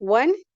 1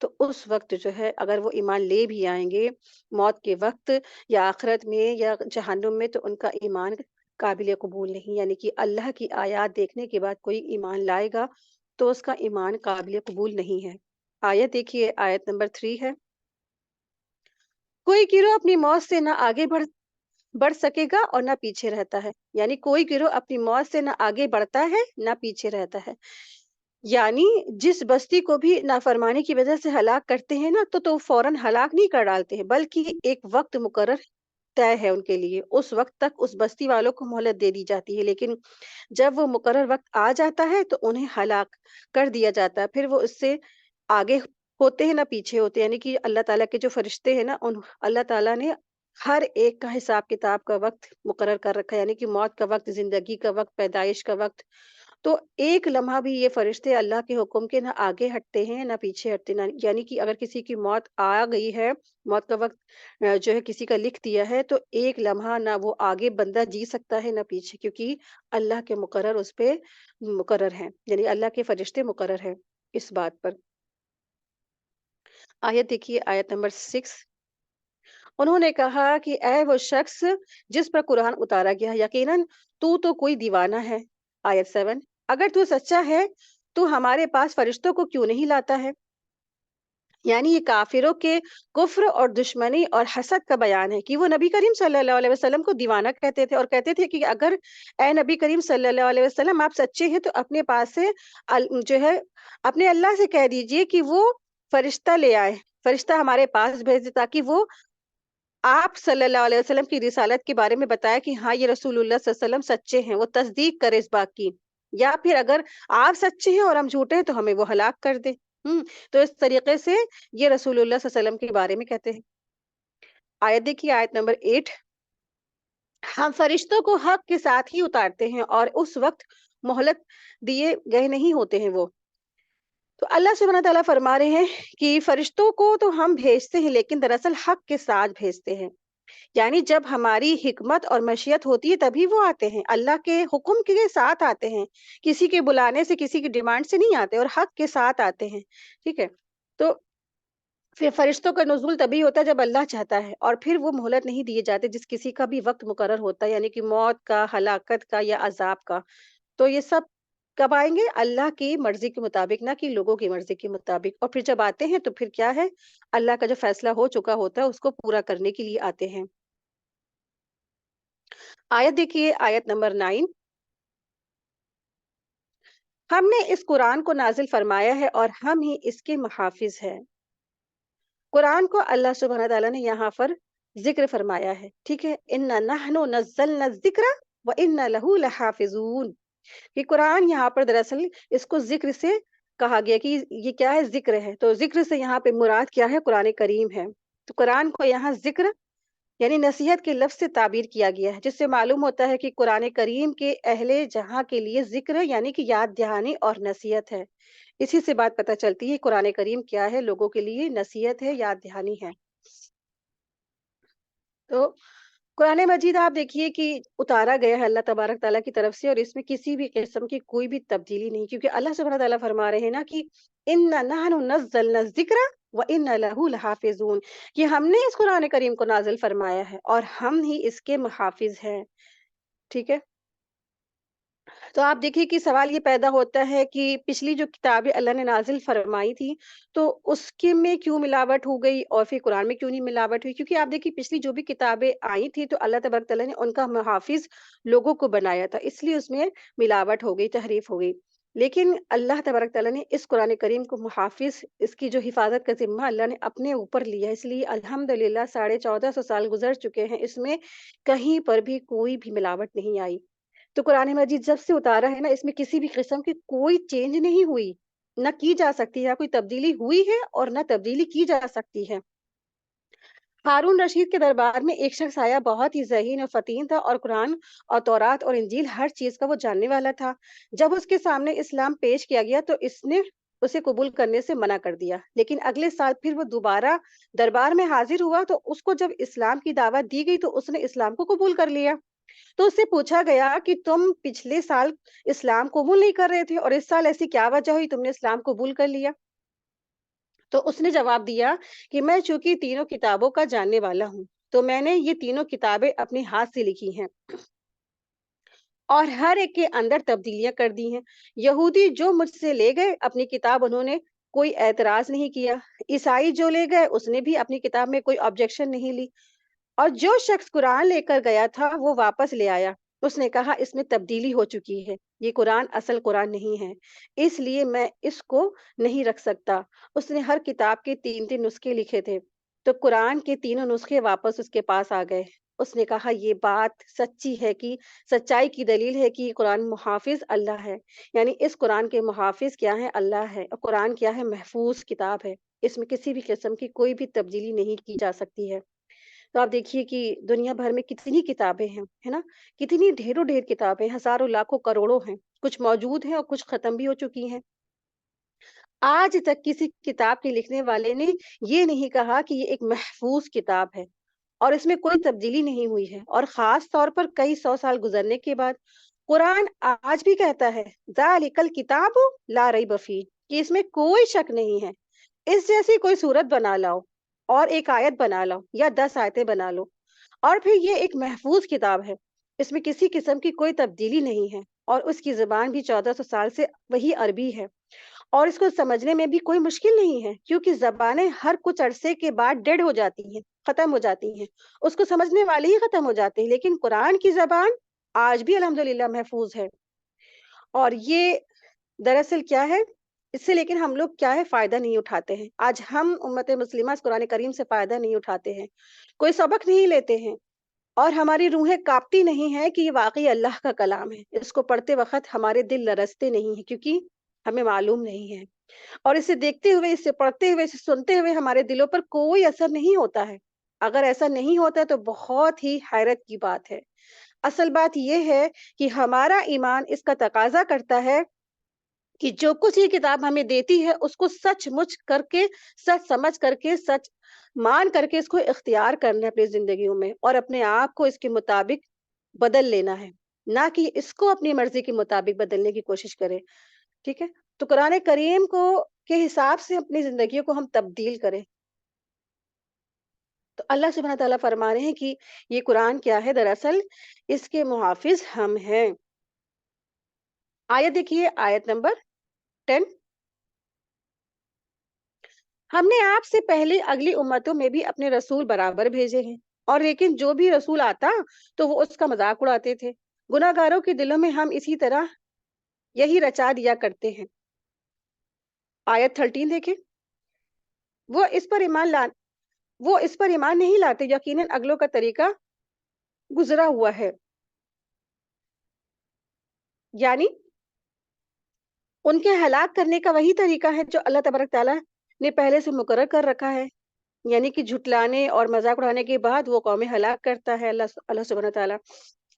تو اس وقت جو ہے اگر وہ ایمان لے بھی آئیں گے موت کے وقت یا آخرت میں یا جہنم میں، تو ان کا ایمان قابل قبول نہیں، یعنی کہ اللہ کی آیات دیکھنے کے بعد کوئی ایمان لائے گا تو اس کا ایمان قابل قبول نہیں ہے۔ آیت دیکھیے، آیت نمبر 3 ہے، کوئی گروہ اپنی موت سے نہ آگے بڑھ سکے گا اور نہ پیچھے رہتا ہے، یعنی کوئی گروہ اپنی موت سے نہ آگے بڑھتا ہے نہ پیچھے رہتا ہے، یعنی جس بستی کو بھی نافرمانی کی وجہ سے ہلاک کرتے ہیں نا تو فوراً ہلاک نہیں کر ڈالتے ہیں، بلکہ ایک وقت مقرر طے ہے ان کے لیے، اس وقت تک اس بستی والوں کو مہلت دے دی جاتی ہے، لیکن جب وہ مقرر وقت آ جاتا ہے تو انہیں ہلاک کر دیا جاتا ہے، پھر وہ اس سے آگے ہوتے ہیں نہ پیچھے ہوتے ہیں، یعنی کہ اللہ تعالیٰ کے جو فرشتے ہیں نا اللہ تعالیٰ نے ہر ایک کا حساب کتاب کا وقت مقرر کر رکھا ہے، یعنی کہ موت کا وقت، زندگی کا وقت، پیدائش کا وقت، تو ایک لمحہ بھی یہ فرشتے اللہ کے حکم کے نہ آگے ہٹتے ہیں نہ پیچھے ہٹتے، نہ یعنی کہ اگر کسی کی موت آ گئی ہے، موت کا وقت جو ہے کسی کا لکھ دیا ہے، تو ایک لمحہ نہ وہ آگے بندہ جی سکتا ہے نہ پیچھے، کیونکہ اللہ کے مقرر اس پہ مقرر ہیں، یعنی اللہ کے فرشتے مقرر ہیں اس بات پر۔ آیت دیکھیے، آیت نمبر 6، انہوں نے کہا کہ اے وہ شخص جس پر قرآن اتارا گیا ہے، یقیناً تو کوئی دیوانہ ہے۔ آیت 7، اگر تو سچا ہے تو ہمارے پاس فرشتوں کو کیوں نہیں لاتا ہے؟ یعنی یہ کافروں کے کفر اور دشمنی اور حسد کا بیان ہے کہ وہ نبی کریم صلی اللہ علیہ وسلم کو دیوانہ کہتے تھے، اور کہتے تھے کہ اگر اے نبی کریم صلی اللہ علیہ وسلم آپ سچے ہیں تو اپنے پاس سے جو ہے اپنے اللہ سے کہہ دیجئے کہ وہ فرشتہ لے آئے، فرشتہ ہمارے پاس بھیج دے، تاکہ وہ آپ صلی اللہ علیہ وسلم کی رسالت کے بارے میں بتایا کہ ہاں یہ رسول اللہ صلی اللہ علیہ وسلم سچے ہیں، وہ تصدیق کرے اس بات کی، یا پھر اگر آپ سچے ہیں اور ہم جھوٹے ہیں تو ہمیں وہ ہلاک کر دے۔ تو اس طریقے سے یہ رسول اللہ صلی اللہ علیہ وسلم کے بارے میں کہتے ہیں۔ آیت دیکھیے، آیت نمبر 8، ہم فرشتوں کو حق کے ساتھ ہی اتارتے ہیں اور اس وقت مہلت دیے گئے نہیں ہوتے ہیں وہ۔ تو اللہ سبحانہ تعالیٰ فرما رہے ہیں کہ فرشتوں کو تو ہم بھیجتے ہیں لیکن دراصل حق کے ساتھ بھیجتے ہیں، یعنی جب ہماری حکمت اور مشیت ہوتی ہے تبھی وہ آتے ہیں، اللہ کے حکم کے ساتھ آتے ہیں، کسی کے بلانے سے، کسی کی ڈیمانڈ سے نہیں آتے، اور حق کے ساتھ آتے ہیں، ٹھیک ہے؟ تو پھر فرشتوں کا نزول تبھی ہوتا ہے جب اللہ چاہتا ہے، اور پھر وہ مہلت نہیں دیے جاتے جس کسی کا بھی وقت مقرر ہوتا ہے، یعنی کہ موت کا، ہلاکت کا یا عذاب کا، تو یہ سب کب آئیں گے؟ اللہ کی مرضی کے مطابق، نہ کہ لوگوں کی مرضی کے مطابق، اور پھر جب آتے ہیں تو پھر کیا ہے؟ اللہ کا جو فیصلہ ہو چکا ہوتا ہے اس کو پورا کرنے کے لیے آتے ہیں۔ آیت دیکھیے، آیت نمبر 9، ہم نے اس قرآن کو نازل فرمایا ہے اور ہم ہی اس کے محافظ ہیں۔ قرآن کو اللہ سبحانہ تعالیٰ نے یہاں پر ذکر فرمایا ہے، ٹھیک ہے؟ اِنَّا نَحْنُ نَزَّلْنَا الذِّكْرَ وَإِنَّا لَهُ لَحَافِظُونَ، کہ قرآن یہاں پر دراصل اس کو ذکر سے کہا گیا کہ یہ کیا ہے؟ ذکر ہے، تو ذکر سے یہاں پہ مراد کیا ہے؟ قرآن کریم ہے۔ تو قرآن کو یہاں ذکر یعنی نصیحت کے لفظ سے تعبیر کیا گیا ہے، جس سے معلوم ہوتا ہے کہ قرآن کریم کے اہل جہاں کے لیے ذکر یعنی کہ یاد دہانی اور نصیحت ہے۔ اسی سے بات پتہ چلتی ہے قرآن کریم کیا ہے، لوگوں کے لیے نصیحت ہے، یاد دہانی ہے۔ تو قرآن مجید آپ دیکھیے کہ اتارا گیا ہے اللہ تبارک تعالیٰ کی طرف سے، اور اس میں کسی بھی قسم کی کوئی بھی تبدیلی نہیں، کیونکہ اللہ سبحانہ تعالیٰ فرما رہے ہیں نا کہ اِنَّا نَحْنُ نَزَّلْنَا الذِّكْرَ وَإِنَّا لَهُ لَحَافِظُونَ، کہ ہم نے اس قرآن کریم کو نازل فرمایا ہے اور ہم ہی اس کے محافظ ہیں، ٹھیک ہے؟ تو آپ دیکھیے کہ سوال یہ پیدا ہوتا ہے کہ پچھلی جو کتابیں اللہ نے نازل فرمائی تھی تو اس کے میں کیوں ملاوٹ ہو گئی اور پھر قرآن میں کیوں نہیں ملاوٹ ہوئی؟ کیونکہ آپ دیکھیے پچھلی جو بھی کتابیں آئی تھی تو اللہ تبارک تعالیٰ نے ان کا محافظ لوگوں کو بنایا تھا، اس لیے اس میں ملاوٹ ہو گئی، تحریف ہو گئی، لیکن اللہ تبارک تعالیٰ نے اس قرآن کریم کو محافظ، اس کی جو حفاظت کا ذمہ اللہ نے اپنے اوپر لیا ہے، اس لیے الحمدللہ 1450 سال گزر چکے ہیں، اس میں کہیں پر بھی کوئی بھی ملاوٹ نہیں آئی۔ تو قرآن مجید جب سے اتارا ہے نا، اس میں کسی بھی قسم کی کوئی چینج نہیں ہوئی، نہ کی جا سکتی ہے، کوئی تبدیلی ہوئی ہے اور نہ تبدیلی کی جا سکتی ہے۔ ہارون رشید کے دربار میں ایک شخص آیا، بہت ہی ذہین اور فطین تھا، اور قرآن اور تورات اور انجیل ہر چیز کا وہ جاننے والا تھا۔ جب اس کے سامنے اسلام پیش کیا گیا تو اس نے اسے قبول کرنے سے منع کر دیا، لیکن اگلے سال پھر وہ دوبارہ دربار میں حاضر ہوا تو اس کو جب اسلام کی دعوت دی گئی تو اس نے اسلام کو قبول کر لیا۔ تو اس سے پوچھا گیا کہ تم پچھلے سال اسلام قبول نہیں کر رہے تھے اور اس سال ایسی کیا وجہ ہوئی تم نے اسلام قبول کر لیا؟ تو اس نے جواب دیا کہ میں چونکہ تینوں کتابوں کا جاننے والا ہوں، تو میں نے یہ تینوں کتابیں اپنے ہاتھ سے لکھی ہیں اور ہر ایک کے اندر تبدیلیاں کر دی ہیں۔ یہودی جو مجھ سے لے گئے اپنی کتاب، انہوں نے کوئی اعتراض نہیں کیا۔ عیسائی جو لے گئے اس نے بھی اپنی کتاب میں کوئی آبجیکشن نہیں لی، اور جو شخص قرآن لے کر گیا تھا وہ واپس لے آیا۔ اس نے کہا اس میں تبدیلی ہو چکی ہے، یہ قرآن اصل قرآن نہیں ہے، اس لیے میں اس کو نہیں رکھ سکتا۔ اس نے ہر کتاب کے 3 نسخے لکھے تھے، تو قرآن کے تینوں نسخے واپس اس کے پاس آ گئے۔ اس نے کہا یہ بات سچی ہے کہ سچائی کی دلیل ہے کہ یہ قرآن محافظ اللہ ہے، یعنی اس قرآن کے محافظ کیا ہے؟ اللہ ہے، اور قرآن کیا ہے؟ محفوظ کتاب ہے، اس میں کسی بھی قسم کی کوئی بھی تبدیلی نہیں کی جا سکتی ہے۔ تو آپ دیکھیے کہ دنیا بھر میں کتنی کتابیں ہیں، ہے نا؟ کتنی ڈھیروں ڈھیر کتابیں، ہزاروں لاکھوں کروڑوں ہیں، کچھ موجود ہیں اور کچھ ختم بھی ہو چکی ہیں۔ آج تک کسی کتاب کے لکھنے والے نے یہ نہیں کہا کہ یہ ایک محفوظ کتاب ہے اور اس میں کوئی تبدیلی نہیں ہوئی ہے، اور خاص طور پر کئی 100 سال گزرنے کے بعد قرآن آج بھی کہتا ہے ذالک الکتاب لا ریب فیہ، کہ اس میں کوئی شک نہیں ہے۔ اس جیسی کوئی صورت بنا لاؤ اور ایک آیت بنا لاؤ یا 10 آیتیں بنا لو، اور پھر یہ ایک محفوظ کتاب ہے، اس میں کسی قسم کی کوئی تبدیلی نہیں ہے، اور اس کی زبان بھی 1400 سال سے وہی عربی ہے، اور اس کو سمجھنے میں بھی کوئی مشکل نہیں ہے، کیونکہ زبانیں ہر کچھ عرصے کے بعد ڈیڈ ہو جاتی ہیں، ختم ہو جاتی ہیں، اس کو سمجھنے والے ہی ختم ہو جاتے ہیں، لیکن قرآن کی زبان آج بھی الحمدللہ محفوظ ہے۔ اور یہ دراصل کیا ہے، اس سے لیکن ہم لوگ کیا ہے فائدہ نہیں اٹھاتے ہیں۔ آج ہم امت مسلمہ اس قرآن کریم سے فائدہ نہیں اٹھاتے ہیں، کوئی سبق نہیں لیتے ہیں، اور ہماری روحیں کانپتی نہیں ہیں کہ یہ واقعی اللہ کا کلام ہے۔ اس کو پڑھتے وقت ہمارے دل لرزتے نہیں ہیں، کیونکہ ہمیں معلوم نہیں ہے، اور اسے دیکھتے ہوئے، اسے پڑھتے ہوئے، اسے سنتے ہوئے ہمارے دلوں پر کوئی اثر نہیں ہوتا ہے۔ اگر ایسا نہیں ہوتا ہے تو بہت ہی حیرت کی بات ہے۔ اصل بات یہ ہے کہ ہمارا ایمان اس کا تقاضا کرتا ہے کہ جو کچھ یہ کتاب ہمیں دیتی ہے اس کو سچ مچ کر کے، سچ سمجھ کر کے، سچ مان کر کے اس کو اختیار کرنا ہے اپنی زندگیوں میں، اور اپنے آپ کو اس کے مطابق بدل لینا ہے، نہ کہ اس کو اپنی مرضی کے مطابق بدلنے کی کوشش کرے۔ ٹھیک ہے؟ تو قرآن کریم کو کے حساب سے اپنی زندگیوں کو ہم تبدیل کریں۔ تو اللہ سبحانہ تعالیٰ فرما رہے ہیں کہ یہ قرآن کیا ہے؟ دراصل اس کے محافظ ہم ہیں۔ آیت دیکھیے، آیت نمبر 10۔ ہم نے آپ سے پہلے اگلی امتوں میں بھی اپنے رسول برابر بھیجے ہیں، اور لیکن جو بھی رسول آتا تو وہ اس کا مذاق اڑاتے تھے۔ گناہ گاروں کے دلوں میں ہم اسی طرح یہی رچا دیا کرتے ہیں۔ آیت 13 دیکھیں، وہ اس پر ایمان لا وہ اس پر ایمان نہیں لاتے، یقیناً اگلوں کا طریقہ گزرا ہوا ہے، یعنی ان کے ہلاک کرنے کا وہی طریقہ ہے جو اللہ تبارک تعالیٰ نے پہلے سے مقرر کر رکھا ہے، یعنی کہ جھٹلانے اور مذاق اڑانے کے بعد وہ قومیں ہلاک کرتا ہے اللہ سبحانہ تعالیٰ۔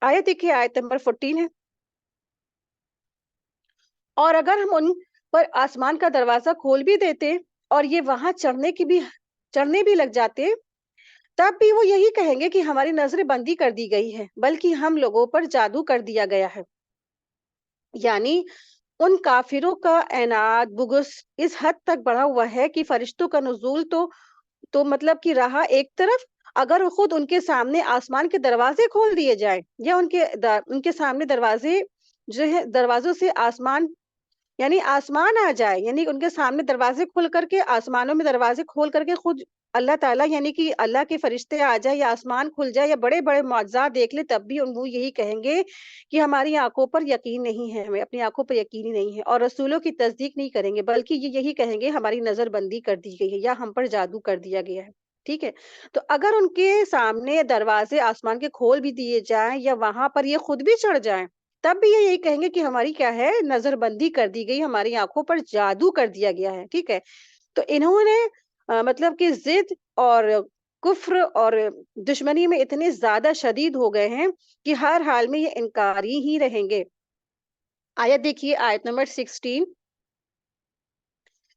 آیت دیکھیے، آیت نمبر 14 ہے، اور اگر ہم ان پر آسمان کا دروازہ کھول بھی دیتے اور یہ وہاں چڑھنے بھی لگ جاتے، تب بھی وہ یہی کہیں گے کہ ہماری نظر بندی کر دی گئی ہے، بلکہ ہم لوگوں پر جادو کر دیا گیا ہے۔ یعنی ان کافروں کا عناد، بغض اس حد تک بڑھا ہوا ہے کہ فرشتوں کا نزول تو مطلب کہ رہا ایک طرف، اگر خود ان کے سامنے آسمان کے دروازے کھول دیے جائیں، یا ان کے سامنے دروازے جو ہے، دروازوں سے آسمان، یعنی آسمان آ جائے، یعنی ان کے سامنے دروازے کھول کر کے، آسمانوں میں دروازے کھول کر کے خود اللہ تعالیٰ، یعنی کہ اللہ کے فرشتے آ جائے، یا آسمان کھل جائے، یا بڑے بڑے معجزات دیکھ لے، تب بھی وہ یہی کہیں گے کہ ہماری آنکھوں پر یقین نہیں ہے، ہمیں اپنی آنکھوں پر یقین ہی نہیں ہے، اور رسولوں کی تصدیق نہیں کریں گے، بلکہ یہ یہی کہیں گے ہماری نظر بندی کر دی گئی ہے، یا ہم پر جادو کر دیا گیا ہے۔ ٹھیک ہے؟ تو اگر ان کے سامنے دروازے آسمان کے کھول بھی دیے جائیں، یا وہاں پر یہ خود بھی چڑھ جائیں، تب بھی یہ یہی کہیں گے کہ ہماری کیا ہے؟ نظر بندی کر دی گئی، ہماری آنکھوں پر جادو کر دیا گیا ہے۔ ٹھیک ہے؟ تو انہوں نے مطلب کہ ضد اور کفر اور دشمنی میں اتنے زیادہ شدید ہو گئے ہیں کہ ہر حال میں یہ انکاری ہی رہیں گے۔ آیت دیکھیے، آیت نمبر 16۔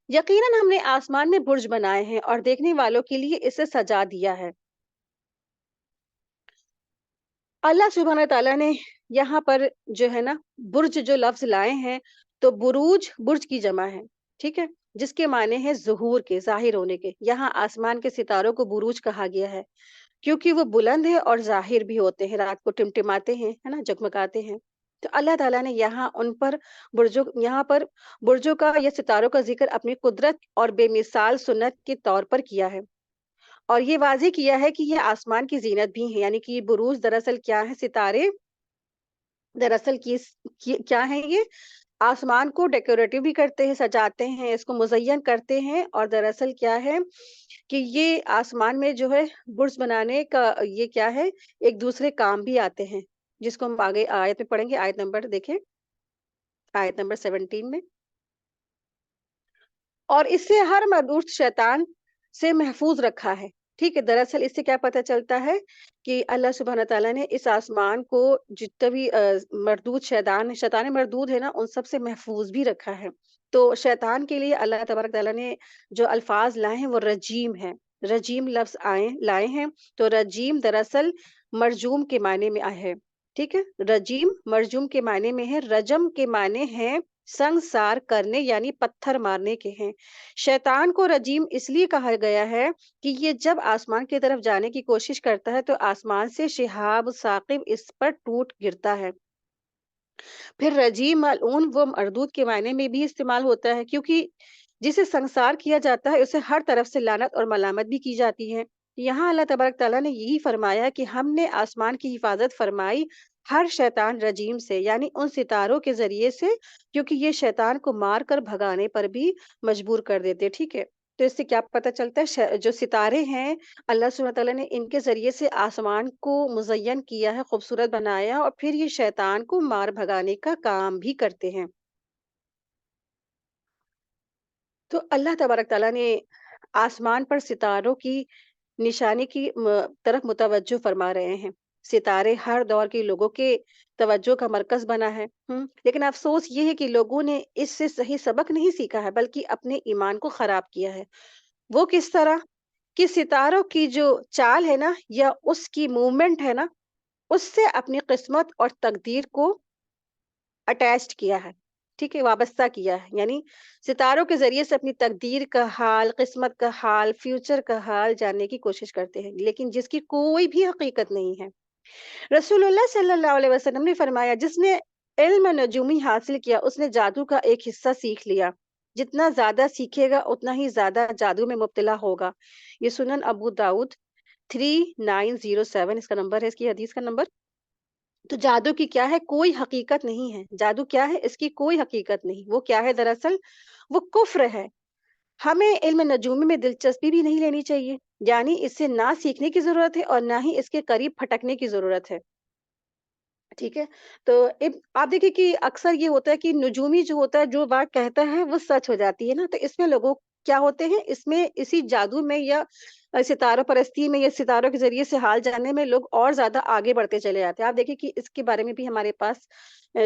یقیناً ہم نے آسمان میں برج بنائے ہیں اور دیکھنے والوں کے لیے اسے سجا دیا ہے۔ اللہ سبحانہ تعالیٰ نے یہاں پر جو ہے نا برج جو لفظ لائے ہیں، تو بروج برج کی جمع ہے، ٹھیک ہے؟ جس کے معنی ہے ظہور کے، ظاہر ہونے کے۔ یہاں آسمان کے ستاروں کو بروج کہا گیا ہے کیونکہ وہ بلند ہے اور ظاہر بھی ہوتے ہیں، رات کو ٹمٹماتے ہیں، ہے نا، جگمگاتے ہیں۔ تو اللہ تعالیٰ نے یہاں پر برجوں کا یا ستاروں کا ذکر اپنی قدرت اور بے مثال سنت کے طور پر کیا ہے، اور یہ واضح کیا ہے کہ یہ آسمان کی زینت بھی ہیں، یعنی کہ یہ بروج دراصل کیا ہے، ستارے دراصل کیا ہیں یہ؟ آسمان کو ڈیکوریٹو بھی کرتے ہیں، سجاتے ہیں، اس کو مزین کرتے ہیں، اور دراصل کیا ہے کہ یہ آسمان میں جو ہے برج بنانے کا یہ کیا ہے، ایک دوسرے کام بھی آتے ہیں، جس کو ہم آگے آیت میں پڑھیں گے۔ آیت نمبر دیکھیں، آیت نمبر 17 میں۔ اور اس سے ہر مردود شیطان سے محفوظ رکھا ہے، ٹھیک ہے۔ دراصل اس سے کیا پتہ چلتا ہے کہ اللہ سبحانہ تعالیٰ نے اس آسمان کو جتنے بھی مردود شیطان مردود ہے نا، ان سب سے محفوظ بھی رکھا ہے۔ تو شیطان کے لیے اللہ تبارک تعالیٰ نے جو الفاظ لائے ہیں وہ رجیم ہے، رجیم لفظ لائے ہیں۔ تو رجیم دراصل مرجوم کے معنی میں ہے، ٹھیک ہے۔ رجیم مرجوم کے معنی میں ہے، رجم کے معنی ہے سنگسار کرنے، یعنی پتھر مارنے کے ہیں۔ شیطان کو رجیم اس لیے کہا گیا ہے کہ یہ جب آسمان کی طرف جانے کی کوشش کرتا ہے تو آسمان سے شہاب ثاقب اس پر ٹوٹ گرتا ہے۔ پھر رجیم ملعون وہ مردود کے معنی میں بھی استعمال ہوتا ہے، کیونکہ جسے سنسار کیا جاتا ہے اسے ہر طرف سے لعنت اور ملامت بھی کی جاتی ہے۔ یہاں اللہ تبارک تعالیٰ نے یہی فرمایا کہ ہم نے آسمان کی حفاظت فرمائی ہر شیطان رجیم سے، یعنی ان ستاروں کے ذریعے سے، کیونکہ یہ شیطان کو مار کر بھگانے پر بھی مجبور کر دیتے، ٹھیک ہے۔ تو اس سے کیا پتہ چلتا ہے، جو ستارے ہیں اللہ سبحانہ تعالیٰ نے ان کے ذریعے سے آسمان کو مزین کیا ہے، خوبصورت بنایا، اور پھر یہ شیطان کو مار بھگانے کا کام بھی کرتے ہیں۔ تو اللہ تبارک تعالیٰ نے آسمان پر ستاروں کی نشانی کی طرف متوجہ فرما رہے ہیں۔ ستارے ہر دور کے لوگوں کے توجہ کا مرکز بنا ہے، لیکن افسوس یہ ہے کہ لوگوں نے اس سے صحیح سبق نہیں سیکھا ہے، بلکہ اپنے ایمان کو خراب کیا ہے۔ وہ کس طرح کہ ستاروں کی جو چال ہے نا، یا اس کی موومنٹ ہے نا، اس سے اپنی قسمت اور تقدیر کو اٹیچڈ کیا ہے، ٹھیک ہے، وابستہ کیا ہے، یعنی ستاروں کے ذریعے سے اپنی تقدیر کا حال، قسمت کا حال، فیوچر کا حال جاننے کی کوشش کرتے ہیں، لیکن جس کی کوئی بھی حقیقت نہیں ہے۔ رسول اللہ صلی اللہ علیہ وسلم نے فرمایا، جس نے علم نجومی حاصل کیا اس نے جادو کا ایک حصہ سیکھ لیا، جتنا زیادہ سیکھے گا اتنا ہی زیادہ جادو میں مبتلا ہوگا۔ یہ سنن ابو داؤد 3907 اس کا نمبر ہے، اس کی حدیث کا نمبر۔ تو جادو کی کیا ہے، کوئی حقیقت نہیں ہے۔ جادو کیا ہے، اس کی کوئی حقیقت نہیں۔ وہ کیا ہے دراصل، وہ کفر ہے۔ ہمیں علم نجومی میں دلچسپی بھی نہیں لینی چاہیے، یعنی اس سے نہ سیکھنے کی ضرورت ہے اور نہ ہی اس کے قریب پھٹکنے کی ضرورت ہے، ٹھیک ہے۔ تو آپ دیکھیں کہ اکثر یہ ہوتا ہے کہ نجومی جو ہوتا ہے، جو بات کہتا ہے وہ سچ ہو جاتی ہے نا، تو اس میں لوگوں کیا ہوتے ہیں، اس میں اسی جادو میں یا ستاروں پرستی میں یا ستاروں کے ذریعے سے حال جاننے میں لوگ اور زیادہ آگے بڑھتے چلے جاتے ہیں۔ آپ دیکھیں کہ اس کے بارے میں بھی ہمارے پاس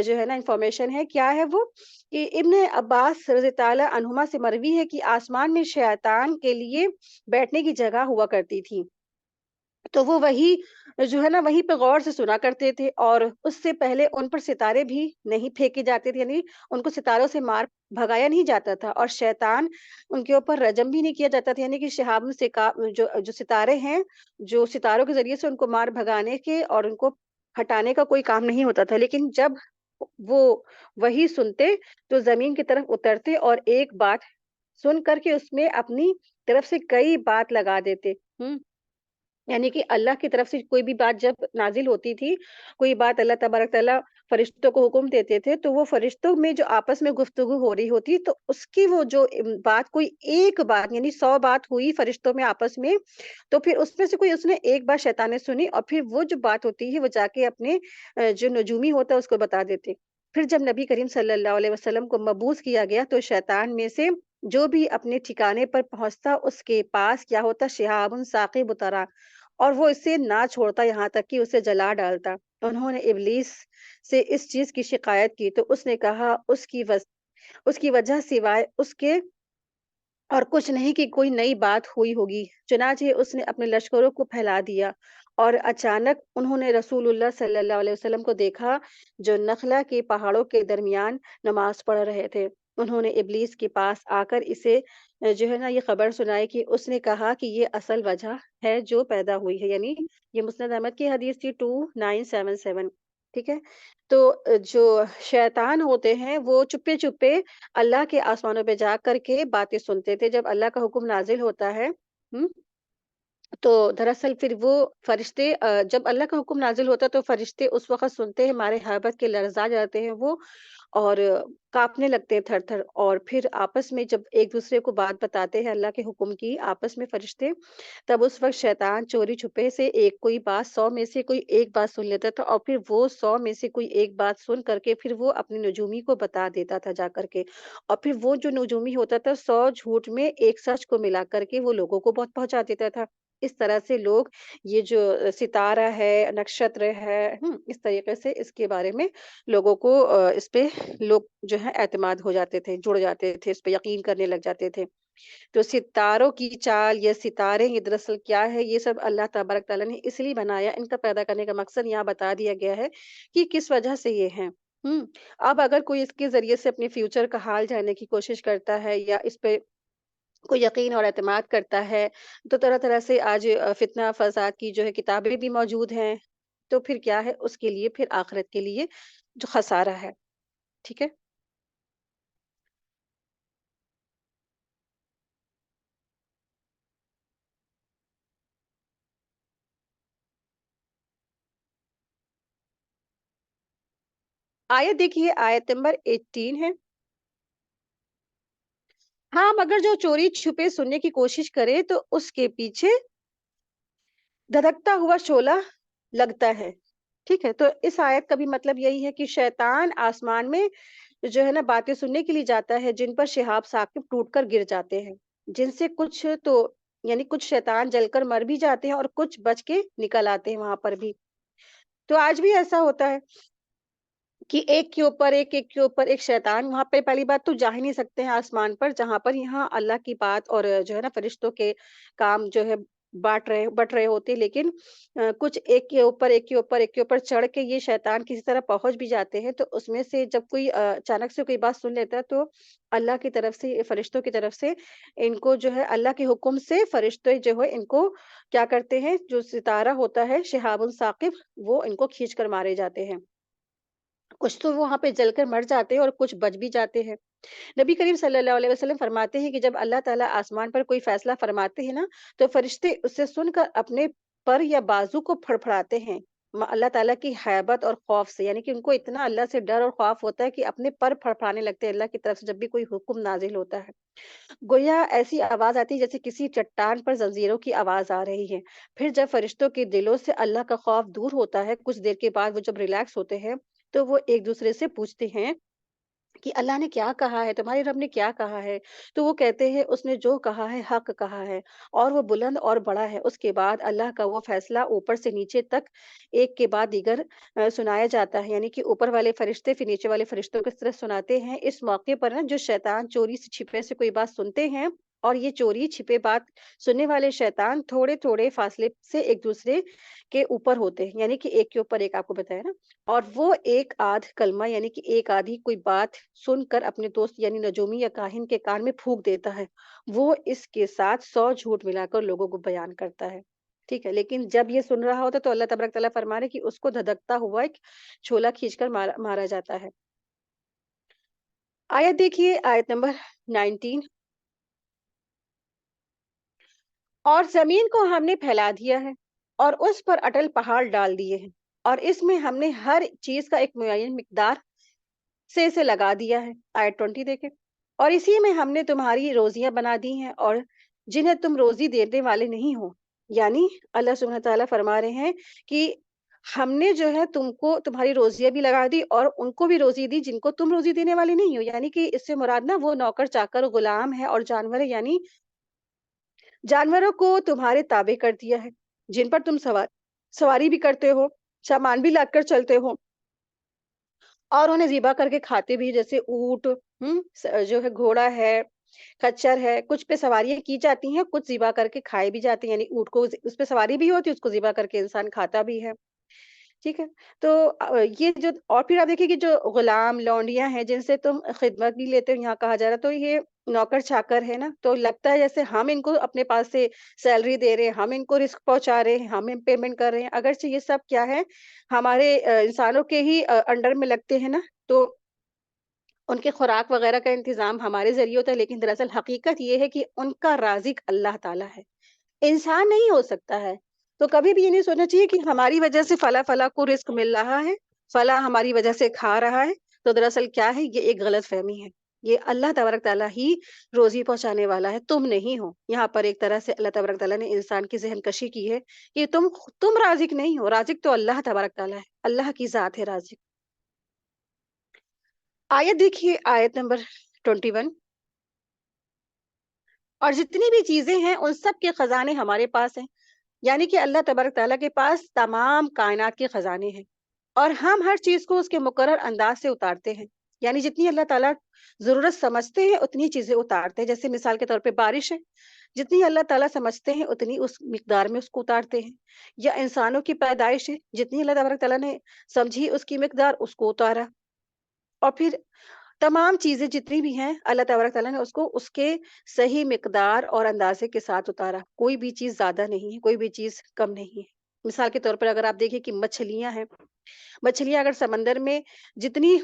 جو ہے نا انفارمیشن ہے، کیا ہے وہ، کہ ابن عباس رضی تعالیٰ عنہما سے مروی ہے کہ آسمان میں شیطان کے لیے بیٹھنے کی جگہ ہوا کرتی تھی، تو وہ وہی جو ہے نا وہیں پہ غور سے سنا کرتے تھے، اور اس سے پہلے ان پر ستارے بھی نہیں پھینکے جاتے تھے، یعنی ان کو ستاروں سے مار بھگایا نہیں جاتا تھا، اور شیطان ان کے اوپر رجم بھی نہیں کیا جاتا تھا، یعنی کہ شہاب سے جو ستارے ہیں، جو ستاروں کے ذریعے سے ان کو مار بھگانے کے اور ان کو ہٹانے کا کوئی کام نہیں ہوتا تھا، لیکن جب وہ وہی سنتے تو زمین کی طرف اترتے اور ایک بات سن کر کے اس میں اپنی طرف سے کئی بات لگا دیتے۔ یعنی کہ اللہ کی طرف سے کوئی بھی بات جب نازل ہوتی تھی، کوئی بات اللہ تبارک تعالیٰ فرشتوں کو حکم دیتے تھے، تو وہ فرشتوں میں جو آپس میں گفتگو ہو رہی ہوتی، تو اس کی وہ جو بات، کوئی ایک بات، یعنی 100 بات ہوئی فرشتوں میں آپس میں، تو پھر اس میں سے کوئی اس نے ایک بات شیطان نے سنی، اور پھر وہ جو بات ہوتی ہے وہ جا کے اپنے جو نجومی ہوتا ہے اس کو بتا دیتے۔ پھر جب نبی کریم صلی اللہ علیہ وسلم کو مبعوث کیا گیا تو شیطان میں سے جو بھی اپنے ٹھکانے پر پہنچتا اس کے پاس کیا ہوتا، شہاب ثاقب اترا، اور وہ اسے نہ چھوڑتا یہاں تک کہ اسے جلا ڈالتا۔ انہوں نے ابلیس سے اس چیز کی شکایت کی تو اس نے کہا اس کی وجہ سوائے اس کے اور کچھ نہیں کہ کوئی نئی بات ہوئی ہوگی۔ چنانچہ اس نے اپنے لشکروں کو پھیلا دیا، اور اچانک انہوں نے رسول اللہ صلی اللہ علیہ وسلم کو دیکھا جو نخلا کے پہاڑوں کے درمیان نماز پڑھ رہے تھے۔ انہوں نے ابلیس کے پاس آکر اسے جو ہے نا یہ خبر سنائی کہ اس نے کہا کہ یہ اصل وجہ ہے جو پیدا ہوئی ہے، یعنی یہ مسند احمد کی حدیث تھی 2977، ٹھیک ہے؟ تو جو شیطان ہوتے ہیں وہ چپے چپے اللہ کے آسمانوں پہ جا کر کے باتیں سنتے تھے جب اللہ کا حکم نازل ہوتا ہے۔ ہم تو دراصل پھر وہ فرشتے جب اللہ کا حکم نازل ہوتا ہے تو فرشتے اس وقت سنتے ہیں، ہمارے ہیبت کے لرزا جاتے ہیں وہ، اور کانپنے لگتے ہیں تھر تھر، اور پھر آپس میں جب ایک دوسرے کو بات بتاتے ہیں اللہ کے حکم کی آپس میں فرشتے، تب اس وقت شیطان چوری چھپے سے ایک کوئی بات 100 میں سے کوئی ایک بات سن لیتا تھا، اور پھر وہ 100 میں سے کوئی ایک بات سن کر کے پھر وہ اپنے نجومی کو بتا دیتا تھا جا کر کے، اور پھر وہ جو نجومی ہوتا تھا 100 جھوٹ میں ایک سچ کو ملا کر کے وہ لوگوں کو بہت پہنچا دیتا تھا۔ اس طرح سے لوگ یہ جو ستارہ ہے، نکشتر ہے، اس طریقے سے اس کے بارے میں لوگوں کو اس پہ لوگ جو ہے اعتماد ہو جاتے تھے، جڑ جاتے تھے، اس پہ یقین کرنے لگ جاتے تھے۔ تو ستاروں کی چال یا ستارے یہ دراصل کیا ہے، یہ سب اللہ تبارک تعالیٰ نے اس لیے بنایا، ان کا پیدا کرنے کا مقصد یہاں بتا دیا گیا ہے کہ کس وجہ سے یہ ہیں۔ اب اگر کوئی اس کے ذریعے سے اپنے فیوچر کا حال جاننے کی کوشش کرتا ہے یا اس پہ کوئی یقین اور اعتماد کرتا ہے، تو طرح طرح سے آج فتنہ فساد کی جو ہے کتابیں بھی موجود ہیں، تو پھر کیا ہے اس کے لیے پھر آخرت کے لیے جو خسارہ ہے، ٹھیک ہے؟ آیت دیکھیے، آیت نمبر 18 ہے۔ ہاں، مگر جو چوری چھپے سننے کی کوشش کرے تو اس کے پیچھے دھڑکتا ہوا شعلہ لگتا ہے، ٹھیک ہے؟ تو اس آیت کا بھی مطلب یہی ہے کہ شیطان آسمان میں جو ہے نا باتیں سننے کے لیے جاتا ہے جن پر شہاب ثاقب ٹوٹ کر گر جاتے ہیں، جن سے کچھ تو یعنی کچھ شیطان جل کر مر بھی جاتے ہیں اور کچھ بچ کے نکل آتے ہیں وہاں پر بھی۔ تو آج بھی ایسا ہوتا ہے کہ ایک کے اوپر ایک، ایک کے اوپر ایک شیطان، وہاں پہ پہلی بات تو جا ہی نہیں سکتے ہیں آسمان پر، جہاں پر یہاں اللہ کی بات اور جو ہے نا فرشتوں کے کام جو ہے بٹ رہے ہوتے ہیں، لیکن کچھ ایک کے اوپر ایک کے اوپر ایک کے اوپر چڑھ کے یہ شیطان کسی طرح پہنچ بھی جاتے ہیں، تو اس میں سے جب کوئی اچانک سے کوئی بات سن لیتا ہے تو اللہ کی طرف سے، فرشتوں کی طرف سے ان کو جو ہے اللہ کے حکم سے فرشتے جو ہے ان کو کیا کرتے ہیں، جو ستارہ ہوتا ہے شہاب الثاقب، وہ ان کو کھینچ کر مارے جاتے ہیں، کچھ تو وہاں پہ جل کر مر جاتے ہیں اور کچھ بچ بھی جاتے ہیں۔ نبی کریم صلی اللہ علیہ وسلم فرماتے ہیں کہ جب اللہ تعالیٰ آسمان پر کوئی فیصلہ فرماتے ہیں نا، تو فرشتے اسے سن کر اپنے پر یا بازو کو پھڑپھڑاتے ہیں، اللہ تعالیٰ کی ہیبت اور خوف سے، یعنی کہ ان کو اتنا اللہ سے ڈر اور خوف ہوتا ہے کہ اپنے پر پھڑپھڑانے لگتے ہیں اللہ کی طرف سے جب بھی کوئی حکم نازل ہوتا ہے، گویا ایسی آواز آتی ہے جیسے کسی چٹان پر زنجیروں کی آواز آ رہی ہے۔ پھر جب فرشتوں کے دلوں سے اللہ کا خوف دور ہوتا ہے، کچھ دیر کے بعد وہ جب ریلیکس ہوتے ہیں تو وہ ایک دوسرے سے پوچھتے ہیں کہ اللہ نے کیا کہا ہے، تمہارے رب نے کیا کہا ہے؟ تو وہ کہتے ہیں اس نے جو کہا ہے حق کہا ہے اور وہ بلند اور بڑا ہے۔ اس کے بعد اللہ کا وہ فیصلہ اوپر سے نیچے تک ایک کے بعد دیگر سنایا جاتا ہے، یعنی کہ اوپر والے فرشتے پھر نیچے والے فرشتوں کی طرف سناتے ہیں۔ اس موقع پر نا جو شیطان چوری سے چھپے سے کوئی بات سنتے ہیں، اور یہ چوری چھپے بات سننے والے شیطان تھوڑے تھوڑے فاصلے سے ایک دوسرے کے اوپر ہوتے ہیں، یعنی کہ ایک کے اوپر ایک، آپ کو بتایا نا، اور وہ ایک آدھ کلمہ یعنی کہ ایک آدھی کوئی بات سن کر اپنے دوست یعنی نجومی یا کاہن کے کان میں پھونک دیتا ہے، وہ اس کے ساتھ 100 جھوٹ ملا کر لوگوں کو بیان کرتا ہے، ٹھیک ہے؟ لیکن جب یہ سن رہا ہوتا ہے تو اللہ تبارک تعالیٰ فرما رہے کہ اس کو دھدکتا ہوا ایک چھولا کھینچ کر مارا جاتا ہے۔ آیت دیکھیے، آیت نمبر 19۔ اور زمین کو ہم نے پھیلا دیا ہے اور اس پر اٹل پہاڑ ڈال دیے ہیں، اور اس میں ہم نے ہر چیز کا ایک معین مقدار سے اسے لگا دیا ہے۔ آیت 20 دیکھیں، اور اسی میں ہم نے تمہاری روزیاں بنا دی ہیں اور جنہیں تم روزی دینے والے نہیں ہو، یعنی اللہ سبحانہ تعالیٰ فرما رہے ہیں کہ ہم نے جو ہے تم کو تمہاری روزیاں بھی لگا دی اور ان کو بھی روزی دی جن کو تم روزی دینے والے نہیں ہو، یعنی کہ اس سے مراد نا وہ نوکر چاکر غلام ہے اور جانور ہے، یعنی جانوروں کو تمہارے تابع کر دیا ہے جن پر تم سواری بھی کرتے ہو، سامان بھی لاد کر چلتے ہو، اور انہیں ذبح کر کے کھاتے بھی، جیسے اونٹ، جو ہے گھوڑا ہے، خچر ہے، کچھ پہ سواریاں کی جاتی ہیں، کچھ ذبح کر کے کھائے بھی جاتے ہیں، یعنی اونٹ کو اس پہ سواری بھی ہوتی ہے، اس کو ذبح کر کے انسان کھاتا بھی ہے۔ ٹھیک ہے؟ تو یہ جو اور پھر آپ دیکھیے کہ جو غلام لونڈیاں ہیں جن سے تم خدمت بھی لیتے ہو، یہاں کہا جا رہا ہے، تو یہ نوکر چاکر ہے نا، تو لگتا ہے جیسے ہم ان کو اپنے پاس سے سیلری دے رہے ہیں، ہم ان کو رزق پہنچا رہے ہیں، ہم پیمنٹ کر رہے ہیں، اگرچہ یہ سب کیا ہے ہمارے انسانوں کے ہی انڈر میں لگتے ہیں نا، تو ان کے خوراک وغیرہ کا انتظام ہمارے ذریعے ہوتا ہے، لیکن دراصل حقیقت یہ ہے کہ ان کا رازق اللہ تعالیٰ ہے، انسان نہیں ہو سکتا ہے۔ تو کبھی بھی یہ نہیں سوچنا چاہیے کہ ہماری وجہ سے فلاں فلاں کو رزق مل رہا ہے، فلاں ہماری وجہ سے کھا رہا ہے، تو دراصل کیا ہے، یہ ایک غلط فہمی ہے۔ یہ اللہ تبارک تعالیٰ ہی روزی پہنچانے والا ہے، تم نہیں ہو۔ یہاں پر ایک طرح سے اللہ تبارک تعالیٰ نے انسان کی ذہن کشی کی ہے کہ تم رازق نہیں ہو، رازق تو اللہ تبارک تعالیٰ ہے، اللہ کی ذات ہے رازق۔ آیت دیکھیے، آیت نمبر 21۔ اور جتنی بھی چیزیں ہیں ان سب کے خزانے ہمارے پاس ہیں، یعنی کہ اللہ تبارک تعالیٰ کے پاس تمام کائنات کے خزانے ہیں، اور ہم ہر چیز کو اس کے مقرر انداز سے اتارتے ہیں، یعنی جتنی اللہ تعالیٰ ضرورت سمجھتے ہیں اتنی چیزیں اتارتے ہیں، جیسے مثال کے طور پہ بارش ہے، جتنی اللہ تعالیٰ سمجھتے ہیں اتنی اس مقدار میں اس کو اتارتے ہیں، یا انسانوں کی پیدائش ہے، جتنی اللہ تبارک تعالیٰ نے سمجھی اس کی مقدار اس کو اتارا، اور پھر تمام چیزیں جتنی بھی ہیں اللہ تبارک تعالیٰ نے اس کو اس کے صحیح مقدار اور اندازے کے ساتھ اتارا، کوئی بھی چیز زیادہ نہیں ہے، کوئی بھی چیز کم نہیں ہے۔ مثال کے طور پر اگر آپ دیکھیں کہ مچھلیاں ہیں، مچھلیاں اگر سمندر میں جتنی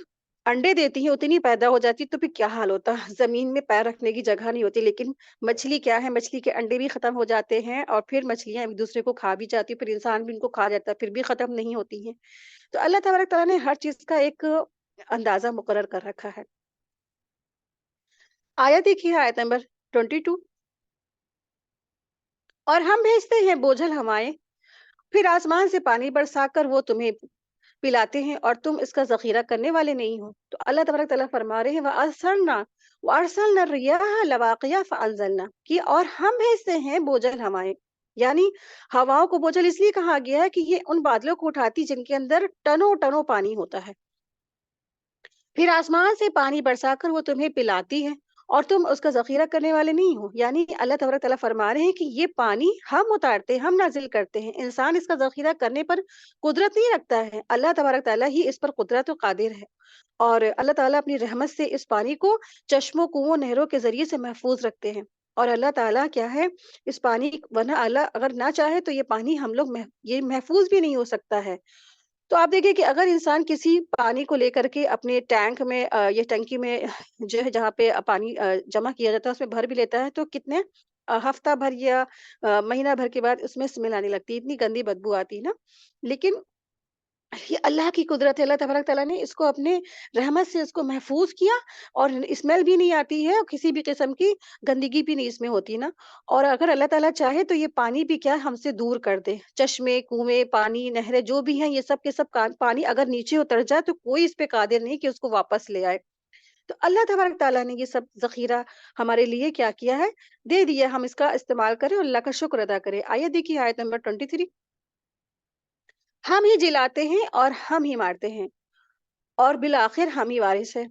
انڈے دیتی ہیں اتنی پیدا ہو جاتی تو پھر کیا حال ہوتا، زمین میں پیر رکھنے کی جگہ نہیں ہوتی، لیکن مچھلی کیا ہے، مچھلی کے انڈے بھی ختم ہو جاتے ہیں، اور پھر مچھلیاں ایک دوسرے کو کھا بھی جاتی، پھر انسان بھی ان کو کھا جاتا ہے، پھر بھی ختم نہیں ہوتی ہیں۔ تو اللہ تبارک تعالیٰ نے ہر چیز کا ایک اندازہ مقرر کر رکھا ہے۔ آیت دیکھیے، آیت نمبر 22۔ اور ہم بھیجتے ہیں بوجھل ہوائیں، پھر آسمان سے پانی برسا کر وہ تمہیں پلاتے ہیں، اور تم اس کا ذخیرہ کرنے والے نہیں ہو۔ تو اللہ تبارک تعالیٰ فرما رہے ہیں وَأَرْسَلْنَا الرِّيَاحَ لَوَاقِحَ فَأَنزَلْنَا، کہ اور ہم بھیجتے ہیں بوجھل ہوائیں، یعنی ہواؤں کو بوجھل اس لیے کہا گیا ہے کہ یہ ان بادلوں کو اٹھاتی جن کے اندر ٹنوں ٹنوں پانی ہوتا ہے، پھر آسمان سے پانی برسا کر وہ تمہیں پلاتی ہے، اور تم اس کا ذخیرہ کرنے والے نہیں ہو، یعنی اللہ تبارک تعالیٰ فرما رہے ہیں کہ یہ پانی ہم اتارتے ہیں، ہم نازل کرتے ہیں، انسان اس کا ذخیرہ کرنے پر قدرت نہیں رکھتا ہے، اللہ تبارک تعالیٰ ہی اس پر قدرت و قادر ہے، اور اللہ تعالیٰ اپنی رحمت سے اس پانی کو چشموں کنووں نہروں کے ذریعے سے محفوظ رکھتے ہیں، اور اللہ تعالیٰ کیا ہے، اس پانی ورنہ اللہ اگر نہ چاہے تو یہ پانی ہم لوگ یہ محفوظ بھی نہیں ہو سکتا ہے۔ تو آپ دیکھیں کہ اگر انسان کسی پانی کو لے کر کے اپنے ٹینک میں یہ ٹنکی میں جو ہے جہاں پہ پانی جمع کیا جاتا ہے اس میں بھر بھی لیتا ہے، تو کتنے ہفتہ بھر یا مہینہ بھر کے بعد اس میں اسمیل آنے لگتی ہے، اتنی گندی بدبو آتی ہے نا، لیکن یہ اللہ کی قدرت ہے، اللہ تبارک تعالیٰ نے اس کو اپنے رحمت سے اس کو محفوظ کیا، اور اسمیل بھی نہیں آتی ہے، اور کسی بھی قسم کی گندگی بھی نہیں اس میں ہوتی نا، اور اگر اللہ تعالیٰ چاہے تو یہ پانی بھی کیا ہم سے دور کر دے، چشمے کنویں پانی نہریں جو بھی ہیں یہ سب کے سب پانی اگر نیچے اتر جائے تو کوئی اس پہ قادر نہیں کہ اس کو واپس لے آئے۔ تو اللہ تبارک تعالیٰ نے یہ سب ذخیرہ ہمارے لیے کیا کیا ہے، دے دیا، ہم اس کا استعمال کریں اور اللہ کا شکر ادا کریں۔ آیت دیکھیے، آیت نمبر 23۔ ہم ہی جلاتے ہیں اور ہم ہی مارتے ہیں، اور بالآخر ہم ہی وارث ہیں،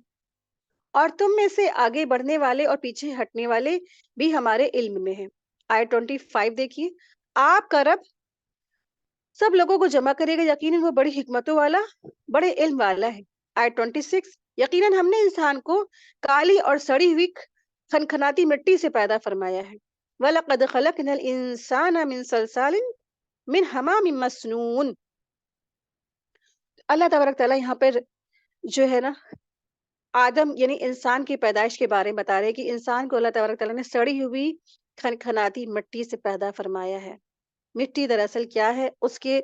اور تم میں سے آگے بڑھنے والے اور پیچھے ہٹنے والے بھی ہمارے علم میں ہیں۔ آیت 25 دیکھیے، آپ کا رب سب لوگوں کو جمع کرے گا، یقیناً وہ بڑی حکمتوں والا، بڑے علم والا ہے۔ آیت 26، یقیناً ہم نے انسان کو کالی اور سڑی ہوئی کھنکھناتی مٹی سے پیدا فرمایا ہے۔ وَلَقَدْ خَلَقْنَا الْإِنسَانَ مِنْ صَلْصَالٍ مِنْ حَمَامٍ مَسْنُونٍ۔ اللہ تبارک تعالیٰ یہاں پر جو ہے نا آدم یعنی انسان کی پیدائش کے بارے میں بتا رہے ہیں کہ انسان کو اللہ تبارک تعالیٰ نے سڑی ہوئی کھنکھناتی مٹی سے پیدا فرمایا ہے۔ مٹی دراصل کیا ہے اس کے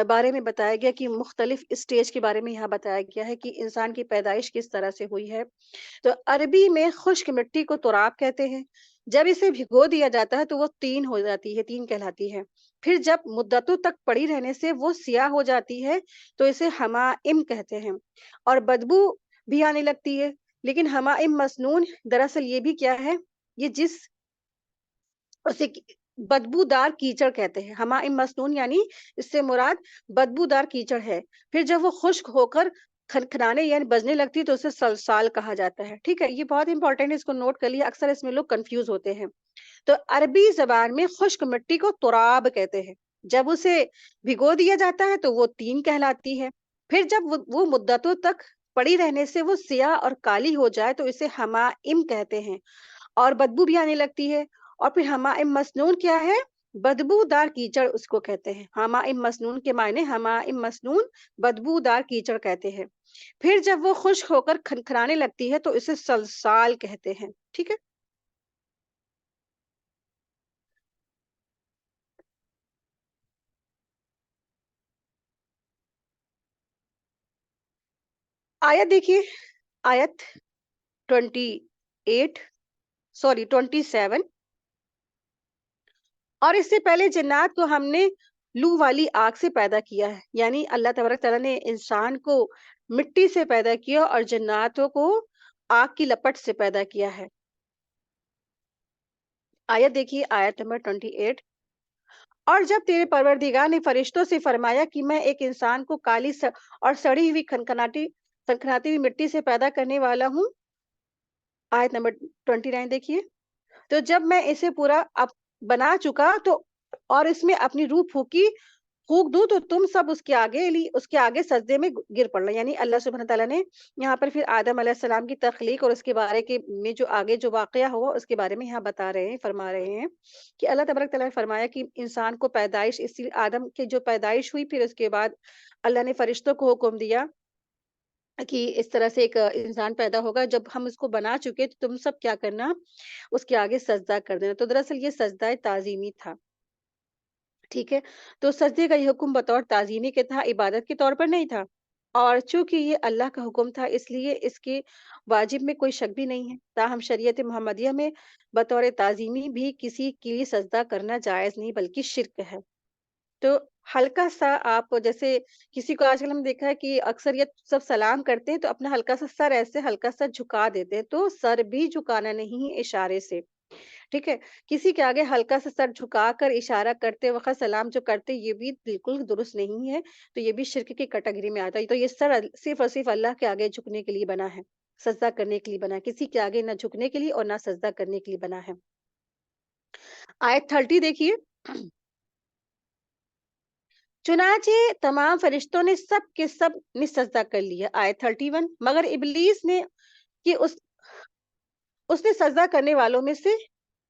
بارے میں بتایا گیا کہ مختلف اسٹیج کے بارے میں یہاں بتایا گیا ہے کہ انسان کی پیدائش کس طرح سے ہوئی ہے۔ تو عربی میں خشک مٹی کو تراب کہتے ہیں، جب اسے بھگو دیا جاتا ہے تو وہ تین ہو جاتی ہے، تین کہلاتی ہے، پھر جب مدتوں تک پڑی رہنے سے وہ سیاہ ہو جاتی ہے تو اسے حمائم کہتے ہیں، اور بدبو بھی آنے لگتی ہے، لیکن حمائم مسنون دراصل یہ بھی کیا ہے، یہ جس اسے بدبودار کیچڑ کہتے ہیں، حمائم مسنون یعنی اس سے مراد بدبودار کیچڑ ہے، پھر جب وہ خشک ہو کر کھنکھنانے یعنی بجنے لگتی ہے تو اسے سلسال کہا جاتا ہے۔ ٹھیک ہے، یہ بہت امپورٹنٹ ہے، اس کو نوٹ کر لیا، اکثر اس میں لوگ کنفیوز ہوتے ہیں۔ تو عربی زبان میں خشک مٹی کو تراب کہتے ہیں، جب اسے بھگو دیا جاتا ہے تو وہ تین کہلاتی ہے. پھر جب وہ مدتوں تک پڑی رہنے سے وہ سیاہ اور کالی ہو جائے تو اسے حمائم کہتے ہیں اور بدبو بھی آنے لگتی ہے. اور پھر حمائم مسنون کیا ہے؟ بدبو دار کیچڑ اس کو کہتے ہیں. حمائم مسنون کے معنی حمائم مسنون بدبو دار کیچڑ کہتے ہیں. پھر جب وہ خشک ہو کر کھنکھرانے لگتی ہے تو اسے سلسال کہتے ہیں. ٹھیک ہے. آیت دیکھیے. آیت 28 سوری 27. اور اس سے پہلے جنات کو ہم نے لو والی آگ سے پیدا کیا ہے. یعنی اللہ تبارک تعالیٰ نے انسان کو مٹی سے پیدا کیا اور جناتوں کو آگ کی لپٹ سے پیدا کیا ہے. آیت دیکھیے. آیت نمبر 28. اور جب تیرے پروردگار نے فرشتوں سے فرمایا کہ میں ایک انسان کو کالی اور سڑی ہوئی کھنکھناتی ہوئی مٹی سے پیدا کرنے والا ہوں. آیت نمبر 29 دیکھیے. تو جب میں اسے پورا بنا چکا تو اور اس میں اپنی روح پھونک دوں تو تم سب اس کے آگے سجدے میں گر پڑنا. یعنی اللہ سبحانہ تعالیٰ نے یہاں پر پھر آدم علیہ السلام کی تخلیق اور اس کے بارے میں جو آگے جو واقعہ ہوا اس کے بارے میں یہاں فرما رہے ہیں کہ اللہ تبارک تعالیٰ نے فرمایا کہ انسان کو پیدائش آدم کی جو پیدائش ہوئی پھر اس کے بعد اللہ نے فرشتوں کو حکم دیا کہ اس طرح سے ایک انسان پیدا ہوگا. جب ہم اس کو بنا چکے تو تم سب کیا کرنا؟ اس کے آگے سجدہ کر دینا. تو دراصل یہ سجدہ تعظیمی تھا. ٹھیک ہے. تو سجدے کا یہ حکم بطور تعظیمی کے تھا، عبادت کے طور پر نہیں تھا. اور چونکہ یہ اللہ کا حکم تھا اس لیے اس کے واجب میں کوئی شک بھی نہیں ہے. تاہم شریعت محمدیہ میں بطور تعظیمی بھی کسی کے لیے سجدہ کرنا جائز نہیں بلکہ شرک ہے. تو ہلکا سا آپ جیسے کسی کو آج کل ہم دیکھا ہے کہ اکثریت سب سلام کرتے ہیں تو اپنا ہلکا سا سر ایسے ہلکا سا جھکا دیتے ہیں. تو سر بھی جھکانا نہیں ہے اشارے سے. ٹھیک ہے. کسی کے آگے ہلکا سا سر جھکا کر اشارہ کرتے وقت سلام جو کرتے یہ بھی بالکل درست نہیں ہے. تو یہ بھی شرک کی کیٹیگری میں آتا ہے. تو یہ سر صرف اور صرف اللہ کے آگے جھکنے کے لیے بنا ہے، سجدہ کرنے کے لیے بنا ہے. کسی کے آگے نہ جھکنے کے لیے اور نہ سجدہ کرنے کے لیے بنا ہے. آیت 30 دیکھیے. چنانچہ تمام فرشتوں نے سب کے سب نے سجدہ کر لیا. آیت 31. مگر ابلیس نے کہ اس نے سجدہ کرنے والوں میں سے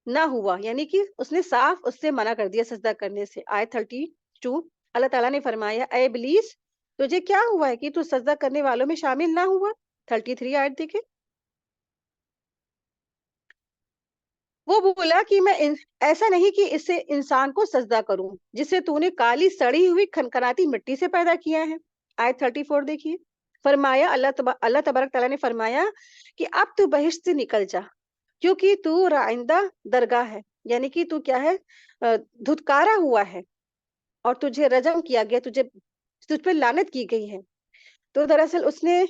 نہ ہوا. یعنی کہ اس نے صاف اس سے منع کر دیا سجدہ کرنے سے. آیت 32. اللہ تعالیٰ نے فرمایا اے ابلیس تجھے کیا ہوا ہے کہ تو سجدہ کرنے والوں میں شامل نہ ہوا. 33 آیت دیکھیں. وہ بولا کہ میں ایسا نہیں کہ اس سے انسان کو سجدہ کروں جسے تو نے کالی سڑی ہوئی کھنکھناتی مٹی سے پیدا کیا ہے. آیت 34 دیکھیے. فرمایا اللہ تبارک تعالیٰ نے فرمایا کہ اب تو بہشت سے نکل جا کیونکہ تو رائندہ درگاہ ہے. یعنی کہ تو کیا ہے؟ دھتکارا ہوا ہے اور تجھے رجم کیا گیا، تجھ پہ لعنت کی گئی ہے. تو دراصل اس نے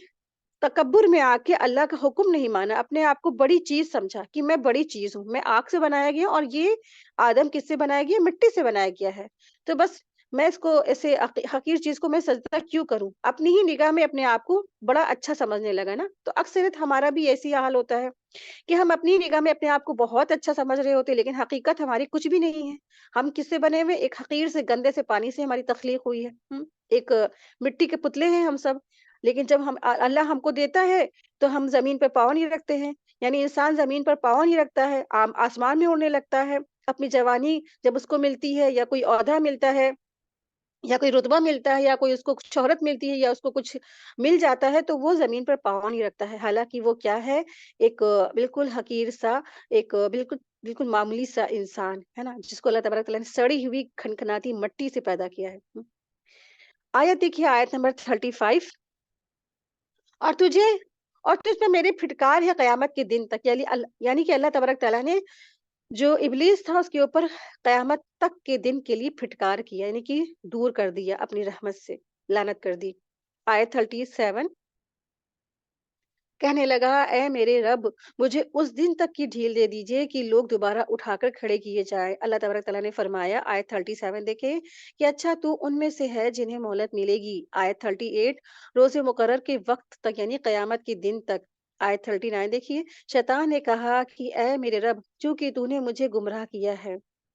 تکبر میں آ کے اللہ کا حکم نہیں مانا، اپنے آپ کو بڑی چیز سمجھا کہ میں بڑی چیز ہوں، میں آگ سے بنایا گیا اور یہ آدم کس سے بنایا گیا؟ مٹی سے بنایا گیا ہے. تو بس میں اس کو ایسے حقیر چیز کو میں سجدہ کیوں کروں؟ اپنی ہی نگاہ میں اپنے آپ کو بڑا اچھا سمجھنے لگا نا. تو اکثریت ہمارا بھی ایسی حال ہوتا ہے کہ ہم اپنی نگاہ میں اپنے آپ کو بہت اچھا سمجھ رہے ہوتے لیکن حقیقت ہماری کچھ بھی نہیں ہے. ہم کس سے بنے ہوئے؟ ایک حقیر سے گندے سے پانی سے ہماری تخلیق ہوئی ہے. ایک مٹی کے پتلے ہیں ہم سب. لیکن جب اللہ ہم کو دیتا ہے تو ہم زمین پہ پاؤں نہیں رکھتے ہیں. یعنی انسان زمین پر پاؤں نہیں رکھتا ہے، آسمان میں اڑنے لگتا ہے. اپنی جوانی جب اس کو ملتی ہے یا کوئی عہدہ ملتا ہے یا کوئی رتبہ ملتا ہے یا کوئی اس کو شہرت ملتی ہے یا اس کو کچھ مل جاتا ہے تو وہ زمین پر پاؤں نہیں رکھتا ہے. حالانکہ وہ کیا ہے؟ ایک بالکل حقیر سا، ایک بالکل بالکل معمولی سا انسان ہے نا، جس کو اللہ تبارک تعالیٰ نے سڑی ہوئی کھنکھناتی مٹی سے پیدا کیا ہے. آیت دیکھیے. آیت نمبر 35. اور تجھ پہ میری پھٹکار ہے قیامت کے دن تک. یعنی کہ اللہ تبارک تعالیٰ نے جو ابلیس تھا اس کے اوپر قیامت تک کے دن کے لیے پھٹکار کیا، یعنی کہ دور کر دیا اپنی رحمت سے، لعنت کر دی. آیت 37. کہنے لگا اے میرے رب مجھے اس دن تک کی ڈھیل دے دیجئے کہ لوگ دوبارہ اٹھا کر کھڑے کیے جائیں. اللہ تبارک تعالیٰ نے فرمایا آیت 37 دیکھیں کہ اچھا تو ان میں سے ہے جنہیں مہلت ملے گی. آیت 38. روز مقرر کے وقت تک یعنی قیامت کے دن تک. آیت 39 دیکھیے. شیطان نے کہا کہ اے میرے رب چونکہ تو نے مجھے گمراہ کیا ہے